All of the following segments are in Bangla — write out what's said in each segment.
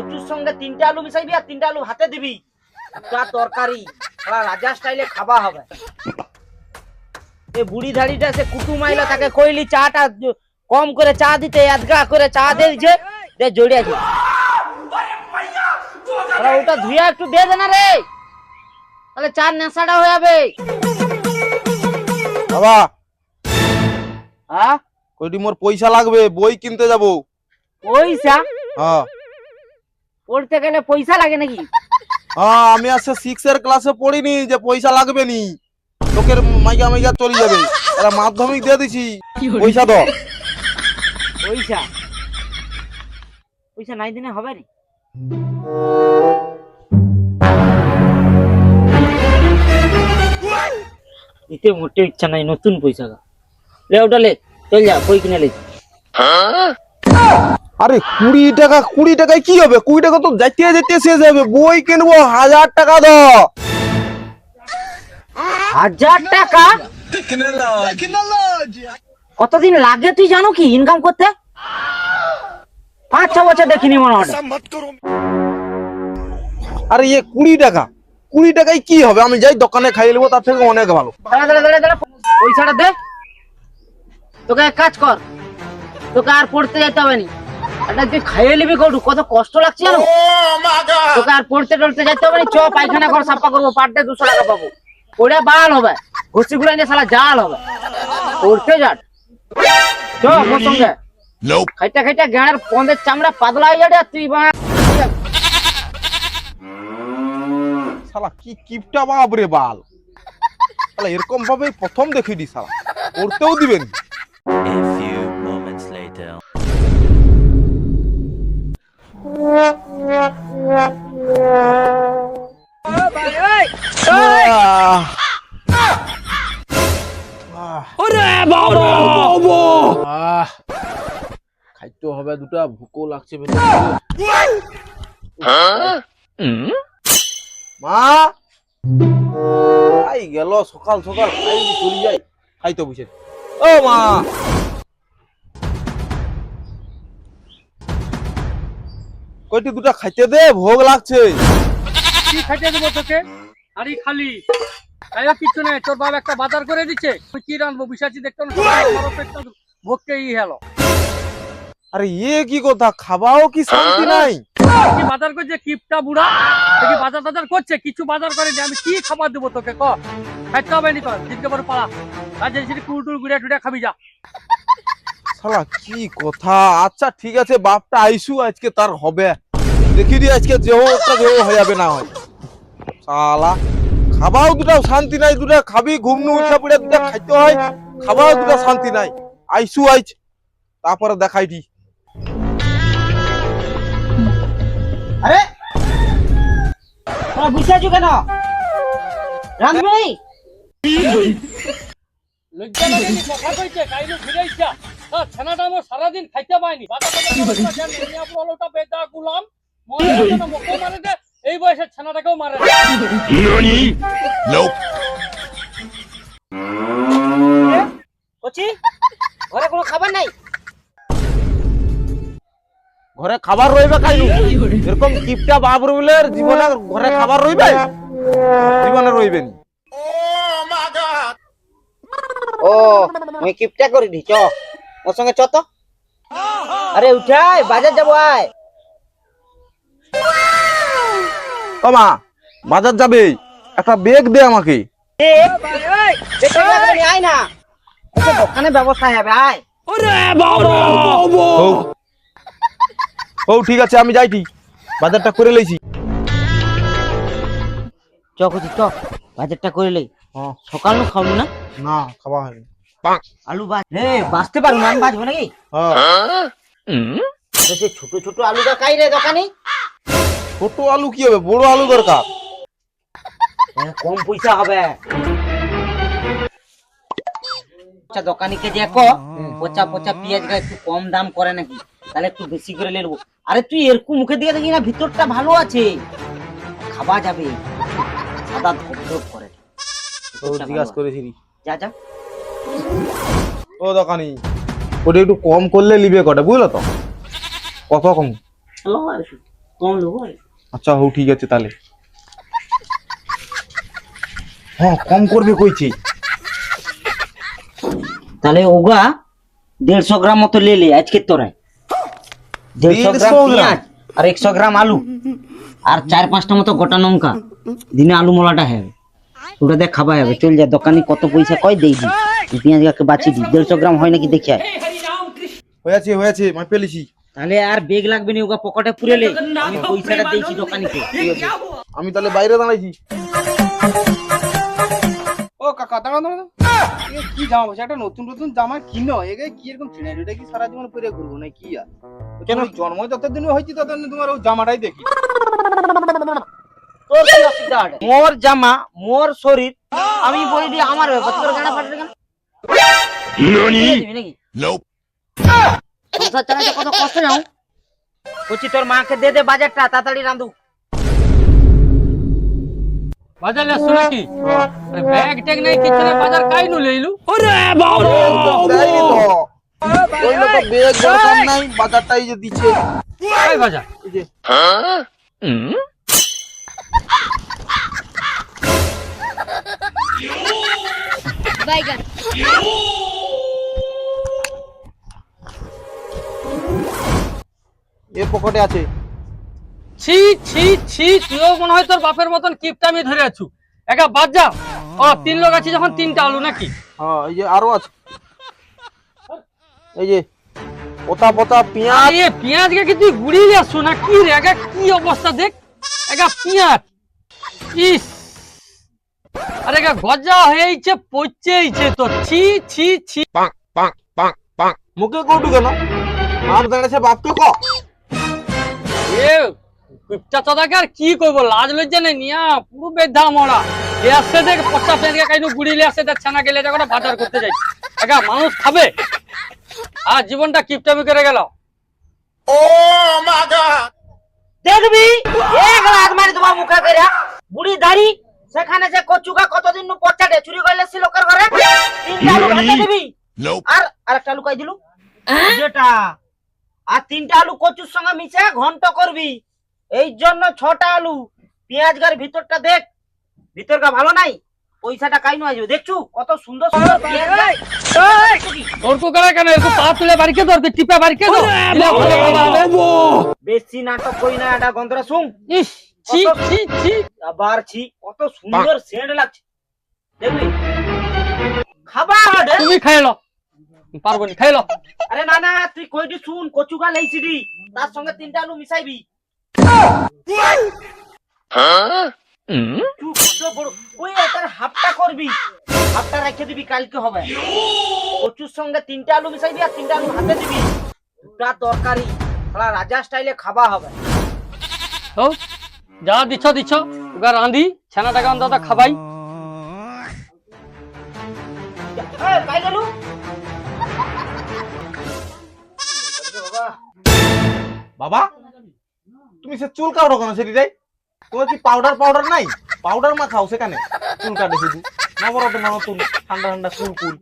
কচুর সঙ্গে 3টে আলু মিশাইবি আর 3টে আলু হাতে দিবি, একটা তরকারি রাজা স্টাইলে খাওয়া হবে। এই বুড়ি ধাড়িটা সে কুটুম আইলো, তাকে কইলি চাটা কম করে চা দিতে, আধগা করে চা দিয়েছে, দে জড়িয়েছে। ওটা ধুইয়া একটু দিয়ে দে না রে, তাহলে চার নেশাটা হয়ে যাবে। বাবা হ্যাঁ, কইটি মোর পয়সা লাগবে, বই কিনতে যাব। পয়সা? হ্যাঁ পড়তে গেলে পয়সা লাগে নাকি? হ্যাঁ, আমি আজকে 6 এর ক্লাসে পড়িনি যে পয়সা লাগবে নি, লোকের মাইকা মাইকা চলে যাবে। এরা মাধ্যমিক দিয়ে দিছি, পয়সা দাও। পয়সা পয়সা নাই দিনে হবে নি? দিতে মোটে ইচ্ছা নাই, নতুন পয়সা লে, ওটা লে, চল যা বই কিনে লে। আরে 20 টাকায় কি হবে? 20 টাকা তো যাইতে যাইতে শেষ হবে। বই কিনবো 1000 টাকা দাও। 1000 টাকা? কতদিন লাগে তুই জানো কি ইনকাম করতে? 5-6 বছর দেখিনি মনে হয়। আরে 20 টাকা, 20 টাকায় কি হবে? আমি যাই দোকানে খাইয়ে নেবো, তার থেকে অনেক ভালো। পয়সাটা দে। তোকে এক কাজ কর, তোকে আর পড়তে যেতে হবে না, এটা তুই খাইয়ে নিবি। কত কষ্ট লাগছে জানো? তোকে আর পড়তে টড়তে যেতে হবে না। চ পায়খানা ঘর সাফা করবো, পার ডে 200 টাকা পাবো। ওটা বাল হবে, ঘুষি গুলো নিয়ে শালা জাল হবে। পড়তে যাট, চ মোর সঙ্গে। খাইটা খাইটা গাঁড়ের পন্দের চামড়া পাতলা হয়ে যাবে। আর তুই শালা কি কিপটা বাপ রে বাল, শালা এরকম ভাবে প্রথম দেখিনি। শালা পড়তেও দিবেন। A few moments later. খাইতে হবে দুটা, ভুকও লাগছে। মা আই গেল সকাল সকাল, খাইনি চলে যাই। খাইতে বসে। ও মা, কইটি দুটা খাইতে দে, ভোগ লাগছে। কি খাইতে দেবো তোকে? আরে খালি তাইও কিছু নাই, তোর বাবা একটা বাজার করে দিচ্ছে। তুই কি রানবো বিষাচ্ছি দেখতে ভোগকে হেলো। আরে কি কথা, খাবাও কি শান্তি নাই? কি বাজার করছে কিপটা বুড়া? দেখি বাজার টাজার করছে, কিছু বাজার করেনি। আমি কি খাবার দেবো তোকে? ক খাইতে হবে নি তোর? দিনকে পরে পাড়া আর যে কুলটুল গুড়া টুড়া খাবি যা। শালা কি কথা। আচ্ছা ঠিক আছে, বাপটা আইসু, আজকে তার হবে। দেখি দি আজকে যেও হয়ে যাবে না হয়। শালা খাবাও দুটাও শান্তি নাই। দুটা খাবি, ঘুমনু উঠে পড়ে দুটা খাইতে হয়, খাবাও দুটা শান্তি নাই। আইসু আইছ, তারপরে দেখাই দি। আরে তোরা বসে আছো কেন? রাঁধবি? লজ্জা লাগে নি? কথা কইছে কাইলো ফিরে আইছা। ছানাটা আমার সারাদিন খাইতে পাইনি। বাজার টাজার বেদা গুলাম মনে না মুখে মারে দে। এই বয়সের ছানাটাকেও মারে। কচি ঘরে কোনো খাবার নাই? ঘরে খাবার রইবে কাইলু? এরকম কিপটা বাপ রইলে জীবনে ঘরে খাবার রইবে? জীবনে রইবে নি। ও মুই কিপটা করে দি, চ ওর সঙ্গে চ তো। আরে উঠাই, বাজার যাবো আয়। ও মা, বাজার যাবে, একটা ব্যাগ দে আমাকে। আয় না, দোকানে ব্যবস্থা হবে, আয়। ও ঠিক আছে, আমি যাইছি, বাজারটা করে লইছি। চ কচি চ, বাজারটা করে লই। সকাল নু খাবো না? না, খাওয়া হয়নি। আলু বাজ রে, বাঁচতে পারবো না? আমি বাজবো নাকি? সে ছোট ছোট আলুটা খাই রে দোকানে। ছোট আলু কি হবে, বড় আলু দরকার। কম পয়সা হবে। আচ্ছা দোকানিকে যে পচা পচা পেঁয়াজ একটু কম দাম করে নাকি, তাহলে একটু বেশি করে নেবো। আরে তুই এরকম মুখে দিয়ে দেখি না, ভিতরটা ভালো আছে, খাওয়া যাবে। সাদা ধপ করে। জিজ্ঞাসা করেছিলি? যা যা। ও দোকানি, ওটা একটু কম করলে নিবে কটা, বুঝলো তো? কত কম? কম লোক আচ্ছা হো ঠিক আছে তাহলে। হ্যাঁ কম করবে কইছি। তাহলে ওগা 150 গ্রাম মতো লে আজকে তোরাই 150 গ্রাম 150 গ্রাম? পেঁয়াজ আর 100 গ্রাম আলু আর 4-5টা মতো গোটা লঙ্কা দিনে আলু মোলাটা হবে ওটা দেখ খাবা হবে। চল যা দোকানি কত পয়সা কয় দেই দি পেঁয়াজ গাকে বাঁচি দি 150 গ্রাম হয় নাকি দেখি আয়। হয়েছে আমি পেলেছি। তাহলে আর বেগ লাগবে না ওগা পকেটে পুরে লে আমি পয়সাটা দেইছি দোকানিকে। ঠিক আছে আমি তাহলে বাইরে দাঁড়াইছি। ও কাকা দাঁড়াও দাঁড়াও এ কি জামা বলছে একটা নতুন নতুন জামা কিনো এগে কি এরকম ছিনাই এটা কি সারা জীবন পরে ঘুরবো না কি আর কেন জন্ম যতদিন হয়েছি ততদিন তোমার ওই জামাটাই দেখি। তোর কি অসুবিধা আছে? মোর জামা মোর শরীর আমি বলি দি আমার ব্যাপার তোর গাড়া ফাটবে কেন? নাকি সংসার চালাতে কত কষ্ট যাও বলছি তোর মাকে দে বাজারটা তাড়াতাড়ি রাঁধু। বাজার লেছো নাকি? আরে ব্যাগ ট্যাগ নাই কিছু নাই বাজার কাইনু লইলু? দেয়নি তো কইলো তো বেগ দরকার নাই বাজারটাই যে দিচ্ছে। কাই বাজার? এই যে এ পকেটে আছে। ছি ছি ছি তুইও মনে হয় তোর বাপের মতন কিপটামি ধরে আছু। একা বাজা ও 3 লোক আছে যখন 3টা আলু নাকি? হ্যাঁ এই যে আরো আছে এই যে পোতা পোতা পেঁয়াজ। আরে পেঁয়াজ কে কি তুই গুড়ি যাচ্ছ না কি রে? একা কি অবস্থা দেখ একা পেঁয়াজ ইস আরে একা গজা হয়েছে পচেইছে তো ছি ছি ছি। মুখে কোটু কেন আর দাঁড়াছে বাপকে ক এ কুপটা চদাকে আর কি করব লাজ লজ্জা নেই নিয়া পুরো বেধা মরা এ আসছে দেখ পচা পেঁয়াজ কে কাইনু গুড়িলে আসছে দেখ ছানা গেলে যখন বাজার করতে যাই একা মানুষ খাবে আর জীবনটা কিপটামি করে গেল। দেখবি এক লাখ মারি তোমার মুখে করে বুড়ি দাড়ি সেখানে যে কচুকা কতদিন নু পচাটে চুরি করলে সে লোকের ঘরে 3টা আলু ভাতে দিবি আর আরেকটা আলু কাই দিলু যেটা আর 3টা আলু কচুর সঙ্গে মিশে ঘন্ট করবি এই জন্য 6টা আলু পেঁয়াজ গার ভিতরটা দেখ ভিতরটা ভালো নাই পয়সাটা কাইনু আসবে দেখছু কত সুন্দর সুন্দর পেঁয়াজ গাছ। তোর কো করে কেন এরকম পা তুলে বাড়িকে ধর টিপা বাড়িকে ধর দিলে ভালো খাবার হবে। বেশি নাটক কই না এটা গন্ধরা শুন ইস ছি ছি ছি আবার ছি কত সুন্দর সেন্ট লাগছে দেখবি খাবা হবে। তুমি খাইলো পারবো নি খাইলো। আরে না না তুই কইটি শুন কচুকা লাইছিডি তার সঙ্গে 3টা আলু মিশাইবি তুই কত বড় ওই এটার হাফটা করবি হাফটা রেখে দিবি কালকে হবে কচুর সঙ্গে 3টা আলু মিশাইবি আর 3টা আলু হাতে দিবি দুটা তরকারি সারা রাজা স্টাইলে খাবা হবে। তো যা দিছ দিছ ওগা রাঁধি ছানাটাকে অন্তত খাবাই। এই কাই গেলু বাবা তুমি সে চুল কাটো কেন সেটি যাই তোমার কি পাউডার নাই পাউডার মাখাও সেখানে চুল কাটে শুধু নবরত নতুন ঠান্ডা ঠান্ডা কুল কুল।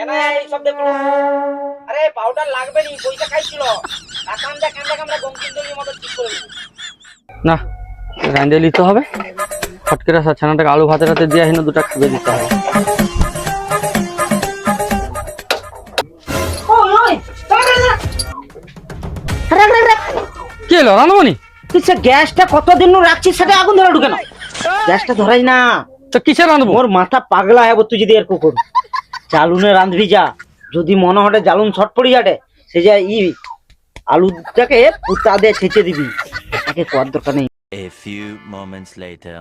এনা এই সব দেখো আরে পাউডার লাগবে নি পয়সা খাইছিল কাকান দা কান্দা কামড়া গমকিন দই মত ঠিক করে দিবি। না রাঁধে নিতে হবে ফটকেরা ছানাটাকে আলু ভাতের হাতে দিয়ে হিনো দুটা খাবে দিতে হবে। ওই ওই কি হলো রানমনি? তুই সে গ্যাসটা কতদিন নু রাখছিস সেটা আগুন ধরে ঢুকে না গ্যাসটা ধরাই না তো কিসে রাঁধবো? মোর মাথা পাগলা হব তুই যদি এরকম কর চালুনে রাঁধবি যা যদি মনে হটে জালুন ছট পড়ি যাটে সে যা আলুটাকে পুতা দিয়ে ছেঁচে দিবি তাকে কোয়ার দরকার নেই। A few moments later.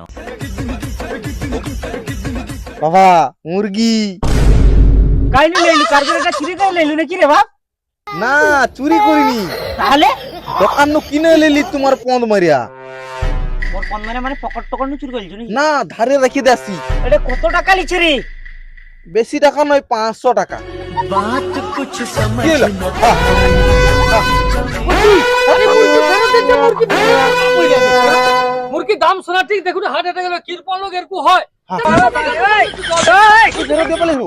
বাবা মুরগি কাইলে লেলু কারগরটা ছিড়ে দে লেলু নাকি রে বাপ? না চুরি করিনি তাহলে দোকান নু কিনে লিলি তোমার পন্দ মারিয়া। মোর কোন মানে পকেট টকট নু চুরি করিস নি না ধারে রেখে দেছি। এটা কত টাকা লিছে রে? বেশি টাকা নয় 500 টাকা। কি হলো? আরে মুরগি ফেরত দিতে মুরগি দাম শোনা ঠিক দেখুন হার্ট অ্যাটাক গেল কিরপন লোক এরকম হয়। ফেরত দিয়ে বলিস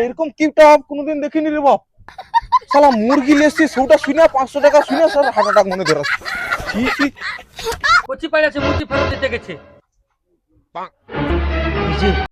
এরকম কিপটা কোনোদিন দেখিনি রে বাপ। শালা মুরগি লেসছি সেটা শুনে 500 টাকা শুনে স্যার হার্ট অ্যাটাক মনে ধরেছে ঠিক ঠিক কচি পাইছে মুরগি ফেরত দিতে গেছে